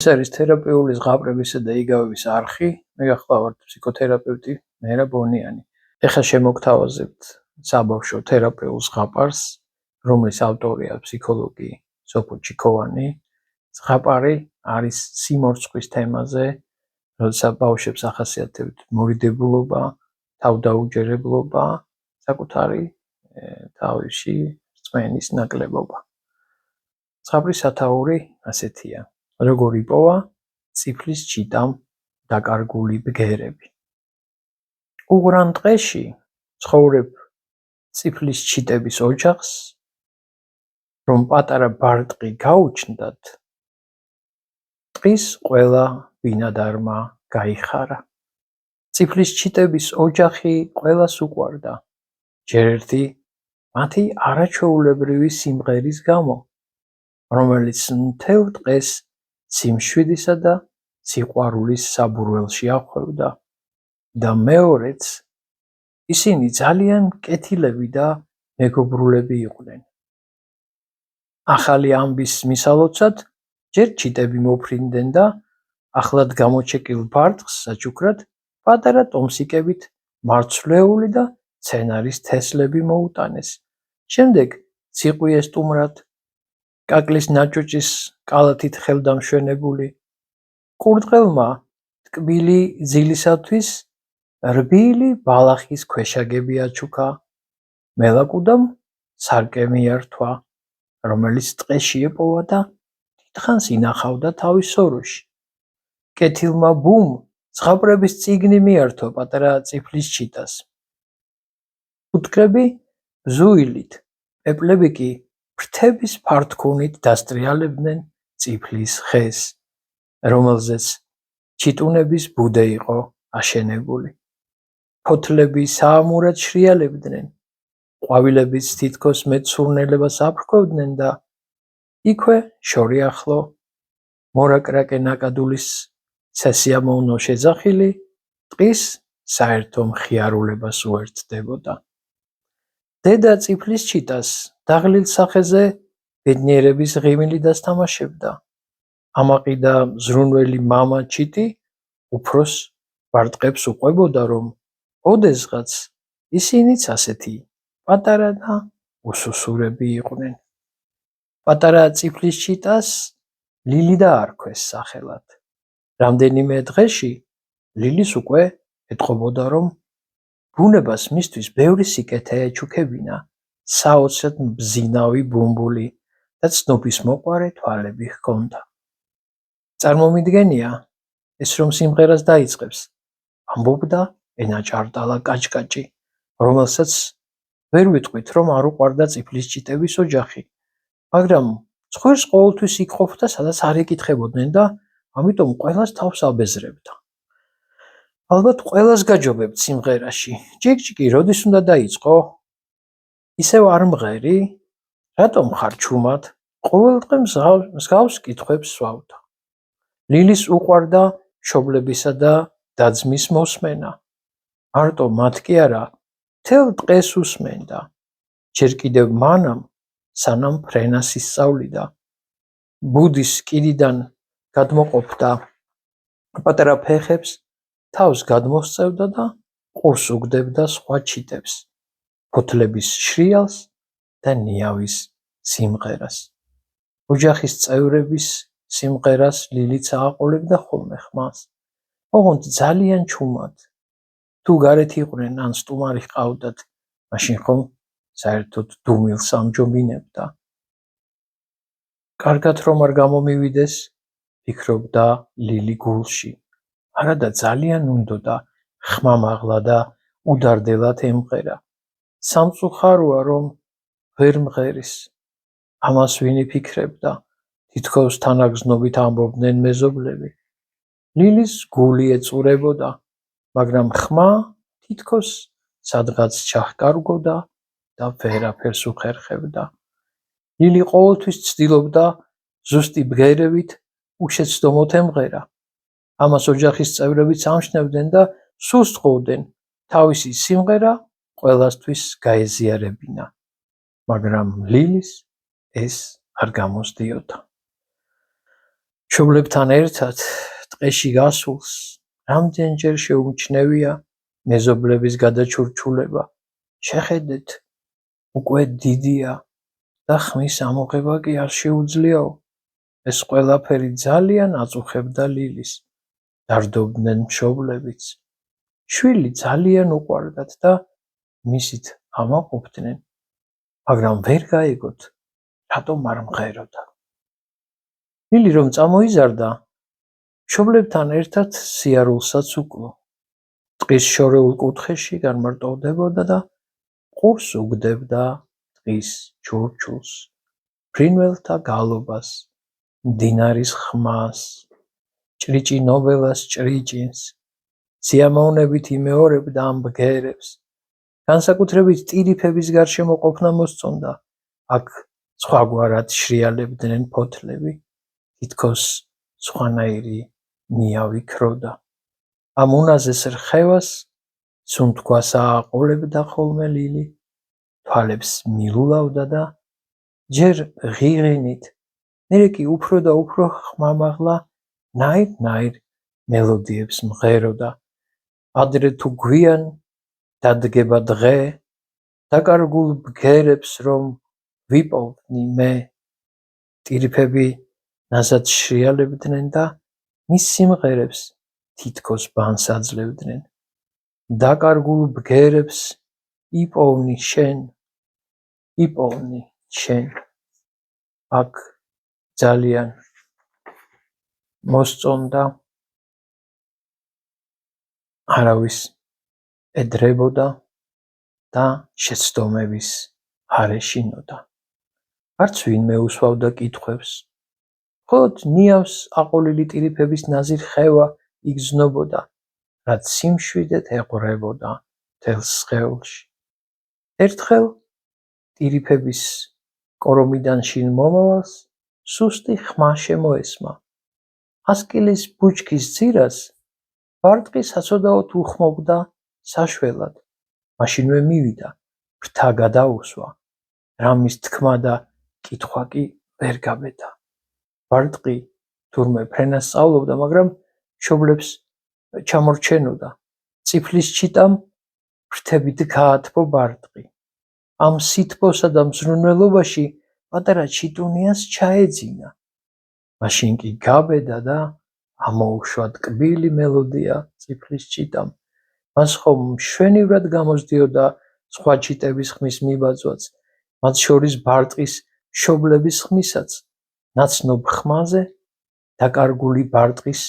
ეს არის თერაპიული ზღაპრებისა და იგავების არხი. მე გახლავართ ფსიქოთერაპევტი მერა ბონიანი. ეხლა შემოგთავაზებთ საბავშვო თერაპიულ ზღაპარს, რომლის ავტორია ფსიქოლოგი სოფო ჩიქოვანი. ზღაპარი არის სიმორწყვის თემაზე, როდესაც ბავშვებს ახასიათებთ მორიდებულობა, თავდაუჯერებლობა, საკუთარი თავში რწმენის ნაკლებობა. ზღაპრის სათაური ასეთია. როგორ იპოვა წიფლის ჩიტამ დაკარგული ბგერები. უღრან ტყეში ცხოვრებ წიფლის ჩიტების ოჯახს, რომ პატარა ბარტყი გაუჩნდათ, ტყის ყველა ბინადარმა გაიხარა. წიფლის ჩიტების ოჯახი ყველას უყვარდა, ჯერ ერთი მათი არაჩვეულებრივი სიმღერის გამო, რომელიც მთელ ტყეს სიმშვიდისა და სიყვარულის საბურველში ახვევდა და მეორეც ისინი ძალიან მკეთილები და მეგობრულები იყვნენ. ახალი ამბის მისალოცად ჯერ ჩიტები მოფრინდნენ და ახლად გამოჩეკილ ბარტყს საჩუქრად პატარა ტომსიკებით მარცვლეული და მცენარის თესლები მოუტანეს. შემდეგ ციყვიე სტუმრად კაკლის ნაჭუჭის კალათით ხელდამშვენებული, კურდღელმა ტკბილი ძილისათვის რბილი ბალახის ქვეშაგები აჩუქა, მელაკუდამ სარკე მიართვა, რომელიც ტყეში ეპოვა და დიდხანს ინახავდა თავის სოროში. კეთილმა ბუმ ზღაპრების წიგნი მიართვა პატარა წიფლის ჩიტას. ფუტკრები ბზუილით, პეპლები კი ფრთების ფართქუნით დასტრიალებდნენ წიფლის ხეს, რომელზეც ჩიტუნების ბუდე იყო აშენებული. ფოთლები საამურად შრიალებდნენ, ყვავილებიც თითქოს მეტსურნელებას აფრქვევდნენ და იქვე შორიახლო მორაკრაკე ნაკადულის სასიამოვნო შეძახილი ტყის საერთო მხიარულებას უერთდებოდა. დედა წიფლის ჩიტას დაღლილ სახეზე ბედნიერების ღიმილი დასთამაშებდა. ამაყი და ზრუნველი მამა ჩიტი უფროს ბარტყებს უყვებოდა, რომ ოდესღაც ისინიც ასეთი პატარა და უსუსურები იყვნენ. პატარა წიფლის ჩიტას ლილი დაარქვეს სახელად. რამდენიმე დღეში ლილის უკვე ეტყობოდა, რომ ბუნებას მისთვის ბევრი სიკეთე ეჩუქებინა, საოცრად მბზინავი ბუმბული და ცნობის მოყვარე თვალები ჰქონდა. წარმომიდგენია, ეს რომ სიმღერას დაიწყებს, ამბობდა ენაჭარტალა კაჭკაჭი, რომელსაც ვერ ვიტყვით, რომ არ უყვარდა წიფლის ჩიტების ოჯახი, მაგრამ ცხვირს ყოველთვის იქ ყოფდა, სადაც არ ეკითხებოდნენ და ამიტომ ყველას თავს აბეზრებდა. ალბათ ყველას გაჯობებთ სიმღერაში. ჯიკჯიკი როდის უნდა დაიწყო? ისევ არ მღერი? რატომ ხარ ჩუმად? ყოველდღე მსგავს კითხვებს ვსვავდა. ლილის უყვარდა მშობლებისა და და-ძმის მოსმენა. მარტო მათ კი არა, მთელ ტყეს უსმენდა. ჯერ კიდევ მანამ, სანამ ფრენას ისწავლიდა. ბუდის კიდიდან გადმოყოფდა პატარა ფეხებს, თავს გადმოსწევდა და ყურს უგდებდა სხვა ჩიტებს, ფოთლების შრიალს და ნიავის სიმღერას. ოჯახის წევრების სიმღერას ლილიც ააყოლებდა ხოლმე ხმას. ოღონდ ძალიან ჩუმად. თუ გარეთ იყვნენ ან სტუმარი ჰყავდათ, მაშინ ხომ საერთოდ დუმილს ამჯობინებდა. კარგად რომ არ გამომივიდეს, ფიქრობდა ლილი გულში. არადა ძალიან უნდოდა ხმა მაღლა და უდარდელად ემღერა. სამწუხაროა, რომ ვერ მღერის. ამას ვინ იფიქრებდა, თითქოს თანაგრძნობით ამბობდნენ მეზობლები. ლილის გული ეწურებოდა, მაგრამ ხმა თითქოს სადღაც ჩაჰკარგოდა და ვერაფერს უხერხებდა. ლილი ყოველთვის ცდილობდა ზუსტი ბგერებით უშეცდომოდ ემღერა. ამას ოჯახის წევრებიც ამჩნევდნენ და სუსტ ხოვდნენ თავისი სიმღერა ყველასთვის გაეზიარებინა, მაგრამ ლილის ეს არ გამოსდიოდა. მშობლებთან ერთად ტყეში გასულს რამდენჯერ შეუმჩნევია მეზობლების გადაჩურჩულება. შეხედეთ, უკვე დიდია და ხმის ამოღება კი არ შეუძლიაო. ეს ყველაფერი ძალიან აწუხებდა ლილის. დარდობდნენ მშობლებიც. შვილი ძალიან უყვარდათ და მისით ამაყობდნენ, მაგრამ ვერ გაიგოთ, რატომ არ მღეროდა. ლილი რომ წამოიზარდა, მშობლებთან ერთად სიარულსაც უკლო. ტყის შორეულ კუთხეში განმარტოვდებოდა და ყურს უგდებდა ტყის ჩურჩულს, ფრინველთა გალობას, მდინარის ხმას, ჭრიჭინობელას ჭრიჭინს, სიამოვნებით იმეორებდა ამ ბგერებს. განსაკუთრებით ტირიფების გარშემო ყოფნა მოსწონდა. აქ სხვაგვარად შრიალებდნენ ფოთლები, თითქოს სხვანაირი ნიავი ქროდა. ამ უნაზეს რხევას სუნთქვას ააყოლებდა ხოლმე ლილი, თვალებს მილულავდა და ჯერ ღიღინით, მერე კი უფრო და უფრო ხმამაღლა ნაირ-ნაირ მელოდიებს მღეროდა. ადრე თუ გვიან დადგება დღე, დაკარგულ ბგერებს რომ ვიპოვნი მე. ტირიფები ნაზად შრიალებდნენ და მის სიმღერებს თითქოს ბანს აძლევდნენ. დაკარგულ ბგერებს იპოვნი შენ, იპოვნი შენ. აქ ძალიან მოსწონდა, არავის ედრებოდა და შეცდომების არ ეშინოდა. არც ვინმე უსვავდა კითხვებს. მხოლოდ ნიავს აყოლილი ტირიფების ნაზი რხევა იგრძნობოდა, რაც სიმშვიდეთ ეყვრებოდა მთელს სხეულში. ერთხელ ტირიფების კორომიდან შინ მომავალს სუსტი ხმა შემოესმა. ასკილის ბუჩქის ძირას ბარტყი საცოდაოდ უხმობდა საშველად. მაშინვე მივიდა, ფრთა გადაუსვა. რამის თქმა და კითხვა კი ვერ გაბედა. ბარტყი თურმე ფრენას სწავლობდა, მაგრამ მშობლებს ჩამორჩენოდა. წიფლის ჩიტამ ფრთებით გაათბო ბარტყი. ამ სითბოსა და მზრუნველობაში პატარა ჩიტუნიას ჩაეძინა. მაშინ კი გაბედა და ამოუშვა ტკბილი მელოდია წიფლის ჩიტამ. მას ხომ მშვენივრად გამოსდიოდა სხვა ჩიტების ხმის მიბაძვაც, მათ შორის ბარტყის მშობლების ხმისაც. ნაცნობ ხმაზე დაკარგული ბარტყის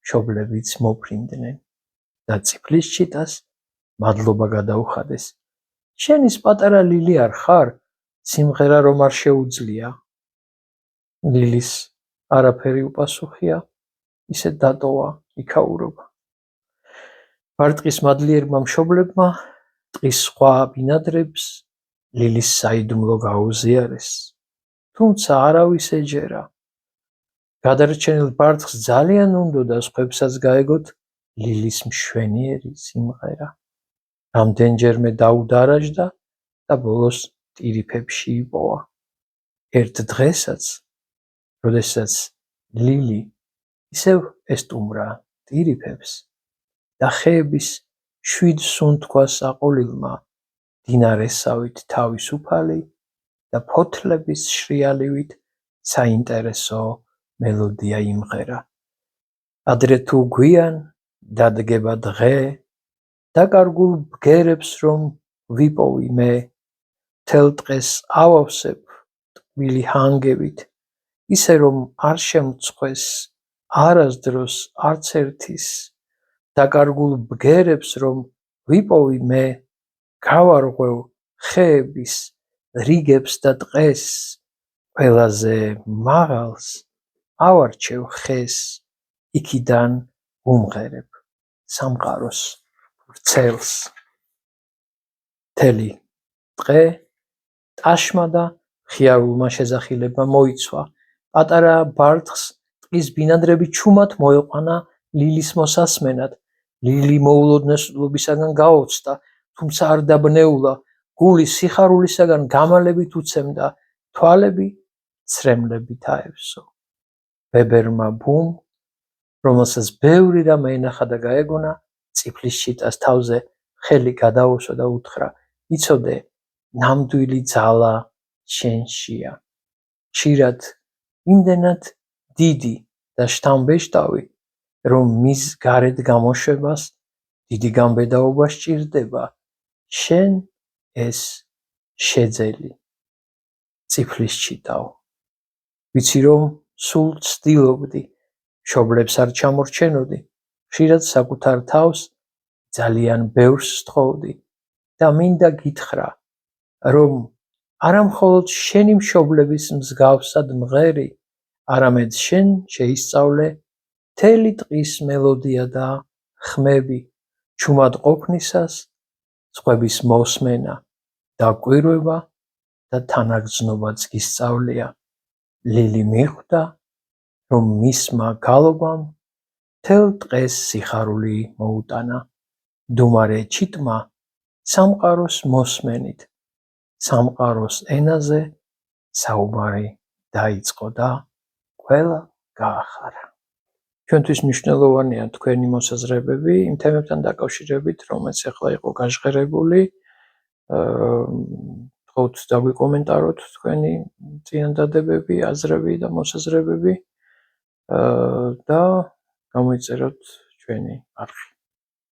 მშობლებიც მოფრინდნენ და წიფლის ჩიტას მადლობა გადაუხადეს. შენის პატარა ლილი არ ხარ? სიმღერა რომ არ შეუძლია. ლილის არაფერი უპასუხია, ისე დატოვა იქაურობა. ბარტყის მადლიერმა მშობლებმა ტყის სხვა ბინადრებს ლილის საიდუმლო გაუზიარეს, თუმცა არავის ეჯერა. გადარჩენილ ბარტყს ძალიან უნდოდა სხვებსაც გაეგოთ ლილის მშვენიერი სიმღერა. რამდენჯერმე დაუდარაჯდა და ბოლოს ტირიფებში იპოვა. ერთ დღესაც, როდესაც ლილი ისევ ესტუმრა ტირიფებს და ხეების შვიდ სუნთქვას აყოლილმა მდინარესავით თავისუფალი და ფოთლების შრიალივით საინტერესო მელოდია იმღერა. ადრე თუ გვიან დადგება დღე, დაკარგულ ბგერებს რომ ვიპოვი მე. მთელ ტყეს ავავსებ ტკბილი ჰანგებით, ისე რომ არ შემწყვეს არასდროს არც ერთის. დაკარგულ ბგერებს რომ ვიპოვი მე, გავარღვევ ხეების რიგებს და ტყეს. ყველაზე მაღალს ავარჩევ ხეს, იქიდან ვუმღერებ სამყაროს ვრცელს. მთელი ტყე ტაშმა და ხიარულმა შეძახილებმა მოიცვა. პატარა ბარტყს ტყის ბინადრები ჩუმად მოეყვანა ლილის მოსასმენად. ლილი მოულოდნელობისაგან გაოცდა, თუმცა არ დაბნეულა. გული სიხარულისაგან გამალებით უცემდა, თვალები ცრემლებით აევსო. ბებერმა ბუმ, რომელსაც ბევრი რამ ენახა და გაეგონა, წიფლის ჩიტას თავზე ხელი გადაუსვა და უთხრა: იცოდე, ნამდვილი ძალა შენშია. ხშირად იმდენად დიდი და შთამბეჭდავი, რომ მის გარეთ გამოშვებას დიდი გამბედაობა სჭირდება. შენ ეს შეძელი. წიფლის ჩიტაო. ვიცი რომ სულ ცდილობდი, მშობლებს არ ჩამორჩენოდი, ხშირად საკუთარ თავს ძალიან ბევრს სთხოვდი და მინდა გითხრა, რომ არა მხოლოდ შენი მშობლების მსგავსად მღერი, არამედ შენ შეისწავლე მთელი ტყის მელოდია და ხმები, ჩუმად ყოფნისას, სხვების მოსმენა, დაკვირვება და თანაგრძნობაც გისწავლია. ლილი მიხვდა, რომ მისმა გალობამ მთელ ტყეს სიხარული მოუტანა. მდუმარე ჩიტმა სამყაროს მოსმენით, სამყაროს ენაზე საუბარი დაიწყო და ყველა გაახარა. ჩვენთვის მნიშვნელოვანია თქვენი მოსაზრებები იმ თემებთან დაკავშირებით, რომელიც ახლა იყო გაჟღერებული. თხოვთ დაგვიკომენტაროთ თქვენი წინადადებები, აზრები და მოსაზრებები და გამოიწეროთ ჩვენი არხი.